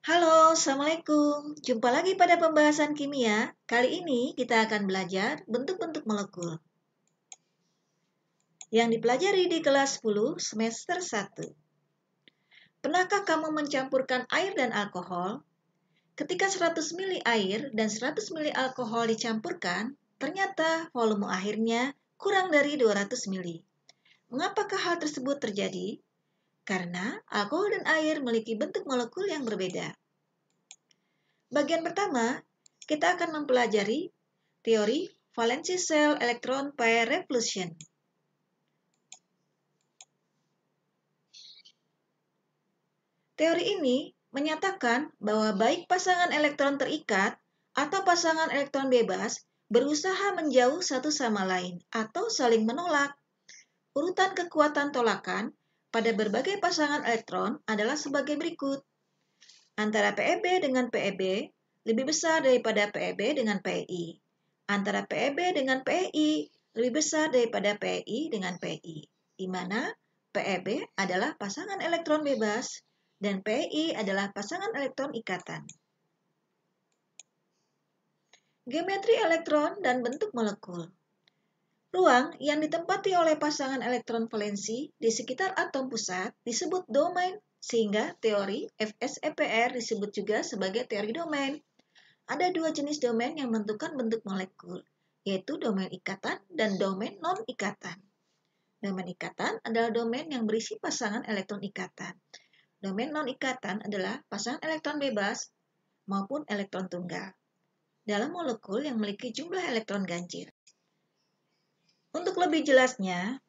Halo, Assalamualaikum. Jumpa lagi pada pembahasan kimia. Kali ini kita akan belajar bentuk-bentuk molekul yang dipelajari di kelas 10 semester 1. Pernahkah kamu mencampurkan air dan alkohol? Ketika 100 ml air dan 100 ml alkohol dicampurkan, ternyata volume akhirnya kurang dari 200 ml. Mengapakah hal tersebut terjadi? Karena alkohol dan air memiliki bentuk molekul yang berbeda. Bagian pertama, kita akan mempelajari teori valensi sel elektron pair repulsion. Teori ini menyatakan bahwa baik pasangan elektron terikat atau pasangan elektron bebas berusaha menjauh satu sama lain atau saling menolak. Urutan kekuatan tolakan pada berbagai pasangan elektron adalah sebagai berikut. Antara PeB dengan PeB lebih besar daripada PeB dengan PeI. Antara PeB dengan PeI lebih besar daripada PeI dengan PeI, di mana PeB adalah pasangan elektron bebas dan PeI adalah pasangan elektron ikatan. Geometri elektron dan bentuk molekul. Ruang yang ditempati oleh pasangan elektron valensi di sekitar atom pusat disebut domain, sehingga teori FSEPR disebut juga sebagai teori domain. Ada dua jenis domain yang menentukan bentuk molekul, yaitu domain ikatan dan domain non-ikatan. Domain ikatan adalah domain yang berisi pasangan elektron ikatan. Domain non-ikatan adalah pasangan elektron bebas maupun elektron tunggal dalam molekul yang memiliki jumlah elektron ganjil. Untuk lebih jelasnya,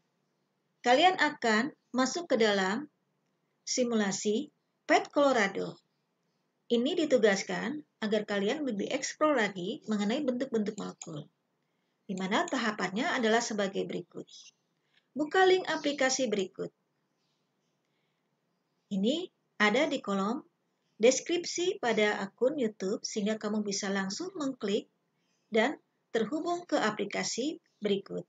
kalian akan masuk ke dalam simulasi PET Colorado. Ini ditugaskan agar kalian lebih eksplor lagi mengenai bentuk-bentuk molekul, di mana tahapannya adalah sebagai berikut. Buka link aplikasi berikut. Ini ada di kolom deskripsi pada akun YouTube, sehingga kamu bisa langsung mengklik dan terhubung ke aplikasi berikut.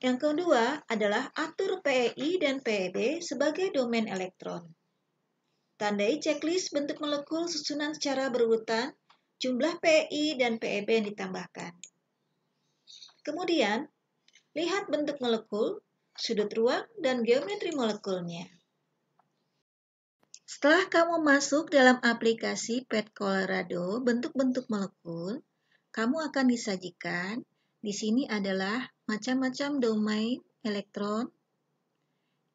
Yang kedua adalah atur PeI dan PeB sebagai domain elektron. Tandai checklist bentuk molekul susunan secara berurutan, jumlah PeI dan PeB yang ditambahkan. Kemudian, lihat bentuk molekul, sudut ruang, dan geometri molekulnya. Setelah kamu masuk dalam aplikasi PET Colorado, bentuk-bentuk molekul, kamu akan disajikan. Di sini adalah macam-macam domain elektron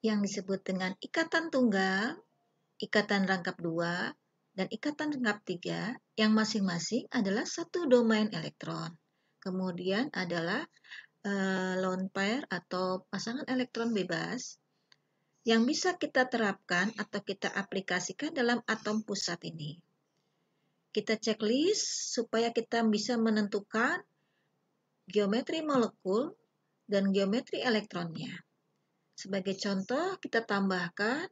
yang disebut dengan ikatan tunggal, ikatan rangkap 2, dan ikatan rangkap 3 yang masing-masing adalah satu domain elektron. Kemudian adalah lone pair atau pasangan elektron bebas yang bisa kita terapkan atau kita aplikasikan dalam atom pusat ini. Kita checklist supaya kita bisa menentukan geometri molekul dan geometri elektronnya. Sebagai contoh, kita tambahkan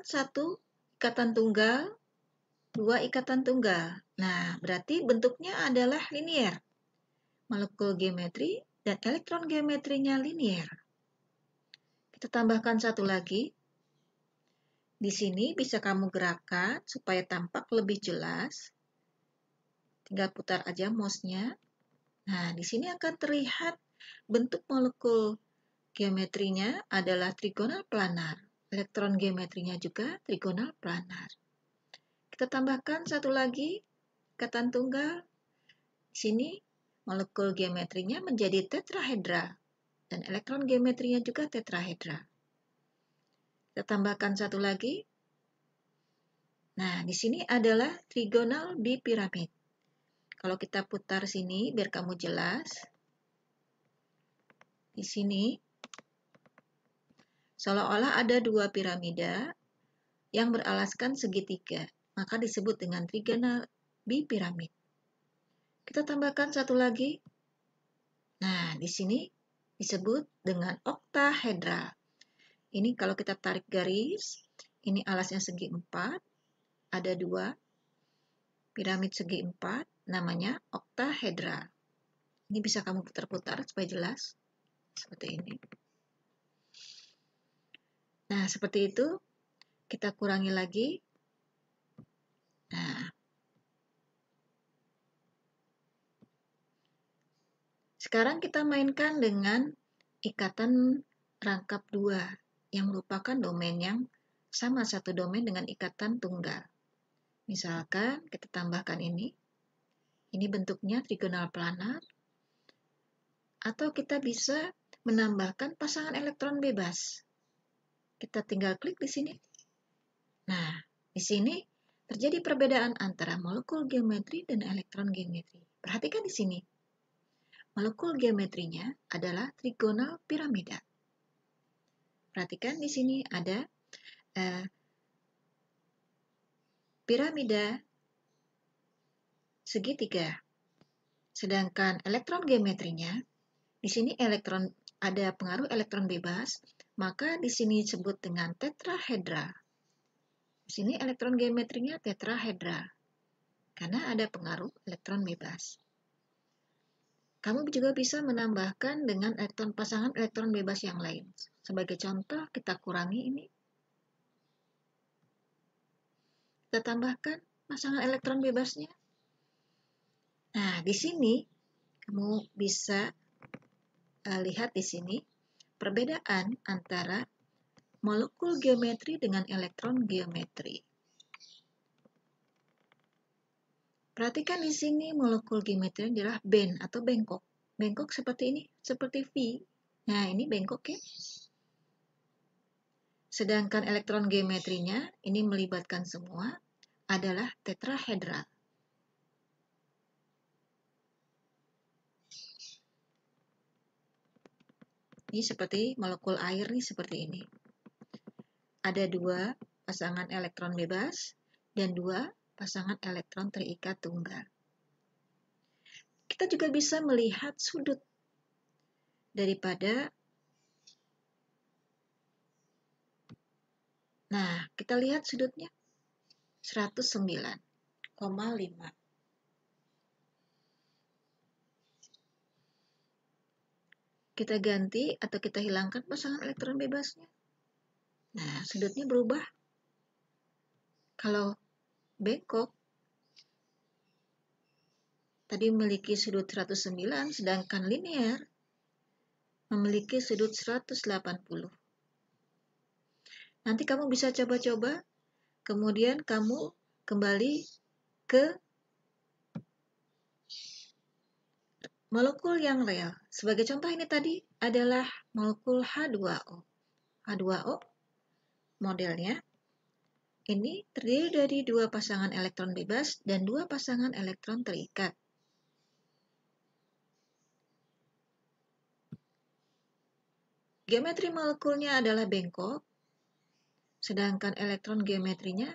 satu ikatan tunggal, dua ikatan tunggal. Nah, berarti bentuknya adalah linier. Molekul geometri dan elektron geometrinya linier. Kita tambahkan satu lagi. Di sini bisa kamu gerakkan supaya tampak lebih jelas. Tinggal putar aja mouse-nya. Nah, di sini akan terlihat bentuk molekul geometrinya adalah trigonal planar. Elektron geometrinya juga trigonal planar. Kita tambahkan satu lagi ikatan tunggal. Di sini molekul geometrinya menjadi tetrahedra dan elektron geometrinya juga tetrahedra. Kita tambahkan satu lagi. Nah, di sini adalah trigonal bipiramid. Kalau kita putar sini biar kamu jelas. Di sini seolah-olah ada dua piramida yang beralaskan segitiga, maka disebut dengan trigonal bipiramid. Kita tambahkan satu lagi. Nah, di sini disebut dengan oktahedra. Ini kalau kita tarik garis, ini alasnya segi 4, ada dua piramid segi 4, namanya oktahedra. Ini bisa kamu putar-putar supaya jelas. seperti ini. Nah, seperti itu. Kita kurangi lagi. Nah, sekarang kita mainkan dengan ikatan rangkap 2 yang merupakan domain yang sama, satu domain dengan ikatan tunggal. Misalkan kita tambahkan ini bentuknya trigonal planar, atau kita bisa menambahkan pasangan elektron bebas. Kita tinggal klik di sini. Nah, di sini terjadi perbedaan antara molekul geometri dan elektron geometri. Perhatikan di sini. Molekul geometrinya adalah trigonal piramida. Perhatikan di sini ada piramida segitiga. Sedangkan elektron geometrinya, di sini ada pengaruh elektron bebas, maka di sini disebut dengan tetrahedra. Di sini elektron geometrinya tetrahedra, karena ada pengaruh elektron bebas. Kamu juga bisa menambahkan dengan pasangan elektron bebas yang lain. Sebagai contoh, kita kurangi ini. Kita tambahkan pasangan elektron bebasnya. Nah, di sini kamu bisa lihat di sini perbedaan antara molekul geometri dengan elektron geometri. Perhatikan di sini molekul geometri adalah bend atau bengkok. Bengkok seperti ini, seperti V. Nah, ini bengkok ya. Sedangkan elektron geometrinya, ini melibatkan semua, adalah tetrahedral. Ini seperti molekul air nih, seperti ini. Ada 2 pasangan elektron bebas dan 2 pasangan elektron terikat tunggal. Kita juga bisa melihat sudut daripada. Nah, kita lihat sudutnya 109,5. Kita ganti atau kita hilangkan pasangan elektron bebasnya. Nah, sudutnya berubah. Kalau bengkok tadi memiliki sudut 109, sedangkan linear memiliki sudut 180. Nanti kamu bisa coba-coba, kemudian kamu kembali ke molekul yang real. Sebagai contoh, ini tadi adalah molekul H2O. H2O modelnya ini terdiri dari 2 pasangan elektron bebas dan 2 pasangan elektron terikat. Geometri molekulnya adalah bengkok, sedangkan elektron geometrinya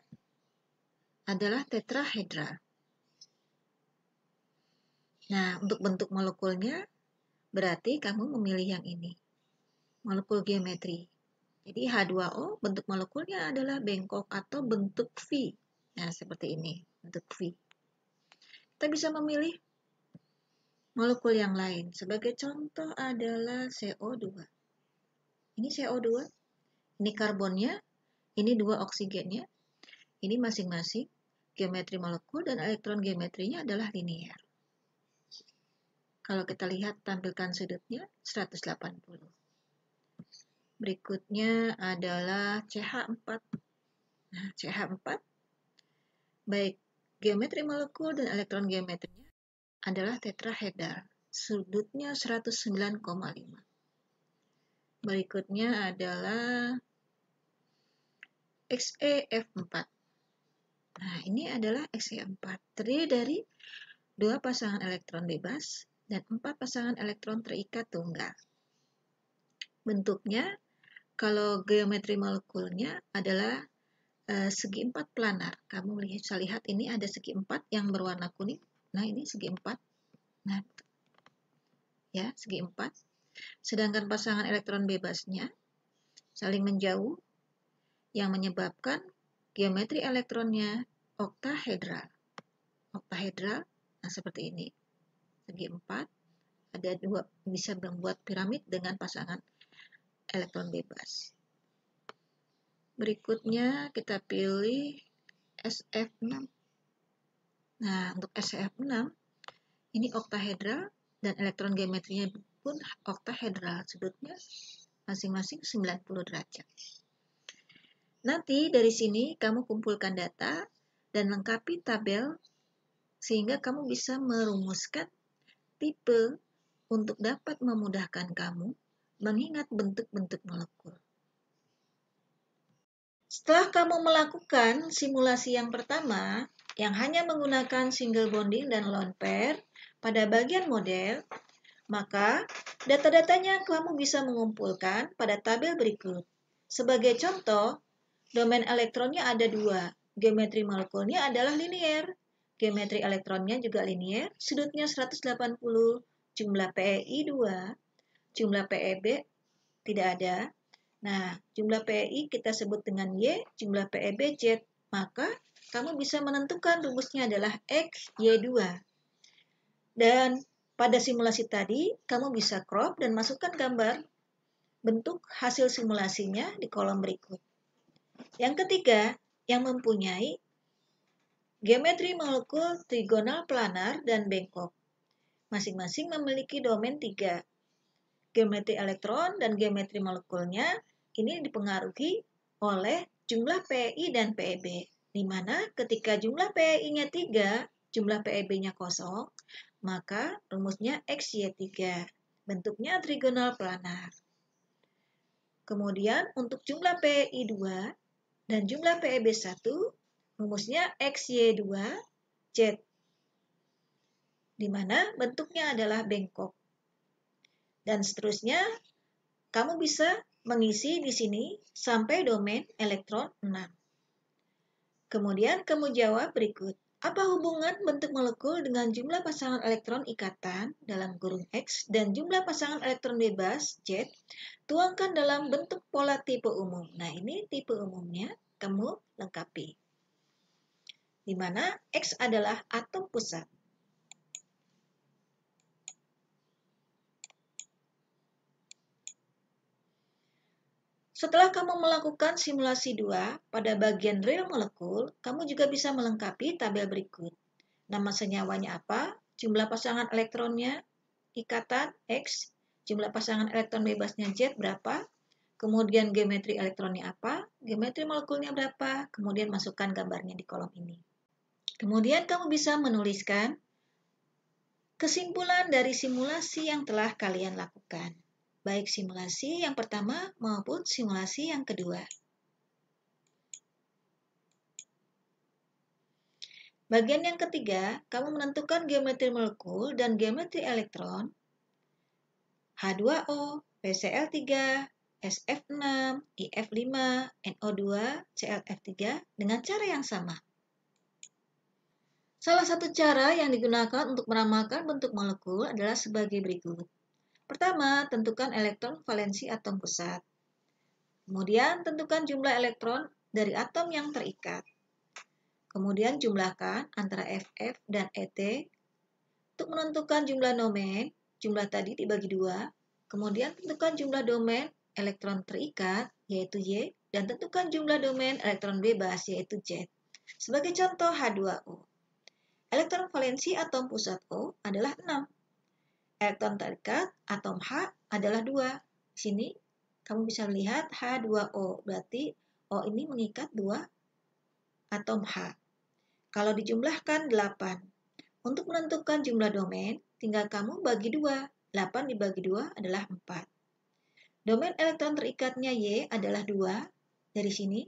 adalah tetrahedral. Nah, untuk bentuk molekulnya, berarti kamu memilih yang ini, molekul geometri. Jadi H2O bentuk molekulnya adalah bengkok atau bentuk V. Nah, seperti ini, bentuk V. Kita bisa memilih molekul yang lain. Sebagai contoh adalah CO2. Ini CO2, ini karbonnya, ini 2 oksigennya. Ini masing-masing geometri molekul dan elektron geometrinya adalah linear. Kalau kita lihat tampilkan sudutnya 180. Berikutnya adalah CH4. Nah, CH4 baik geometri molekul dan elektron geometrinya adalah tetrahedral. Sudutnya 109,5. Berikutnya adalah XeF4. Nah, ini adalah XeF4. Terdiri dari 2 pasangan elektron bebas dan 4 pasangan elektron terikat tunggal. Bentuknya, kalau geometri molekulnya adalah segi 4 planar. Kamu bisa lihat ini ada segi 4 yang berwarna kuning. Nah, ini segi 4. Nah, ya, segi 4. Sedangkan pasangan elektron bebasnya saling menjauh yang menyebabkan geometri elektronnya oktahedral. Oktahedral, nah seperti ini. Segi 4, Ada dua, bisa membuat piramid dengan pasangan elektron bebas. Berikutnya kita pilih SF6. Nah, untuk SF6 ini oktahedral dan elektron geometrinya pun oktahedral, sudutnya masing-masing 90 derajat. Nanti dari sini kamu kumpulkan data dan lengkapi tabel sehingga kamu bisa merumuskan tipe untuk dapat memudahkan kamu mengingat bentuk-bentuk molekul. Setelah kamu melakukan simulasi yang pertama, yang hanya menggunakan single bonding dan lone pair pada bagian model, maka data-datanya kamu bisa mengumpulkan pada tabel berikut. Sebagai contoh, domain elektronnya ada dua, geometri molekulnya adalah linier, geometri elektronnya juga linier, sudutnya 180, jumlah PEI 2, jumlah PEB tidak ada. Nah, jumlah PEI kita sebut dengan Y, jumlah PEB Z, maka kamu bisa menentukan rumusnya adalah X, Y2. Dan pada simulasi tadi, kamu bisa crop dan masukkan gambar bentuk hasil simulasinya di kolom berikut. Yang ketiga, yang mempunyai geometri molekul trigonal planar dan bengkok. Masing-masing memiliki domain 3. Geometri elektron dan geometri molekulnya ini dipengaruhi oleh jumlah PEI dan PEB, di mana ketika jumlah PEI-nya 3, jumlah PEB-nya kosong, maka rumusnya XY3, bentuknya trigonal planar. Kemudian untuk jumlah PEI 2 dan jumlah PEB 1, rumusnya XY2 Z, di mana bentuknya adalah bengkok. Dan seterusnya, kamu bisa mengisi di sini sampai domain elektron 6. Kemudian kamu jawab berikut. Apa hubungan bentuk molekul dengan jumlah pasangan elektron ikatan dalam kurung X dan jumlah pasangan elektron bebas Z? Tuangkan dalam bentuk pola tipe umum. Nah, ini tipe umumnya kamu lengkapi. Di mana X adalah atom pusat. Setelah kamu melakukan simulasi 2 pada bagian real molekul, kamu juga bisa melengkapi tabel berikut. Nama senyawanya apa? Jumlah pasangan elektronnya, ikatan X, jumlah pasangan elektron bebasnya Z berapa, kemudian geometri elektronnya apa, geometri molekulnya berapa, kemudian masukkan gambarnya di kolom ini. Kemudian kamu bisa menuliskan kesimpulan dari simulasi yang telah kalian lakukan, baik simulasi yang pertama maupun simulasi yang kedua. Bagian yang ketiga, kamu menentukan geometri molekul dan geometri elektron H2O, PCl3, SF6, IF5, NO2, ClF3 dengan cara yang sama. Salah satu cara yang digunakan untuk meramalkan bentuk molekul adalah sebagai berikut. Pertama, tentukan elektron valensi atom pusat. Kemudian, tentukan jumlah elektron dari atom yang terikat. Kemudian jumlahkan antara FF dan ET untuk menentukan jumlah domain, jumlah tadi dibagi 2, kemudian tentukan jumlah domain elektron terikat, yaitu Y, dan tentukan jumlah domain elektron bebas, yaitu Z. Sebagai contoh H2O. Elektron valensi atom pusat O adalah 6. Elektron terikat atom H adalah 2. Di sini kamu bisa melihat H2O, berarti O ini mengikat 2 atom H. Kalau dijumlahkan 8. Untuk menentukan jumlah domain, tinggal kamu bagi 2. 8 dibagi 2 adalah 4. Domain elektron terikatnya Y adalah 2 dari sini.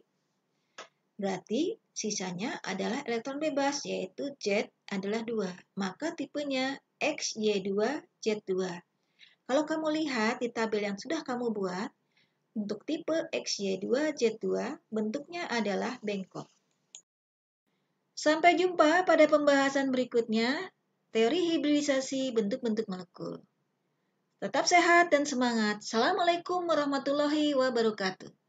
Berarti sisanya adalah elektron bebas, yaitu Z adalah 2. Maka tipenya XY2, Z2. Kalau kamu lihat di tabel yang sudah kamu buat, untuk tipe XY2, Z2, bentuknya adalah bengkok. Sampai jumpa pada pembahasan berikutnya, teori hibridisasi bentuk-bentuk molekul. Tetap sehat dan semangat. Assalamualaikum warahmatullahi wabarakatuh.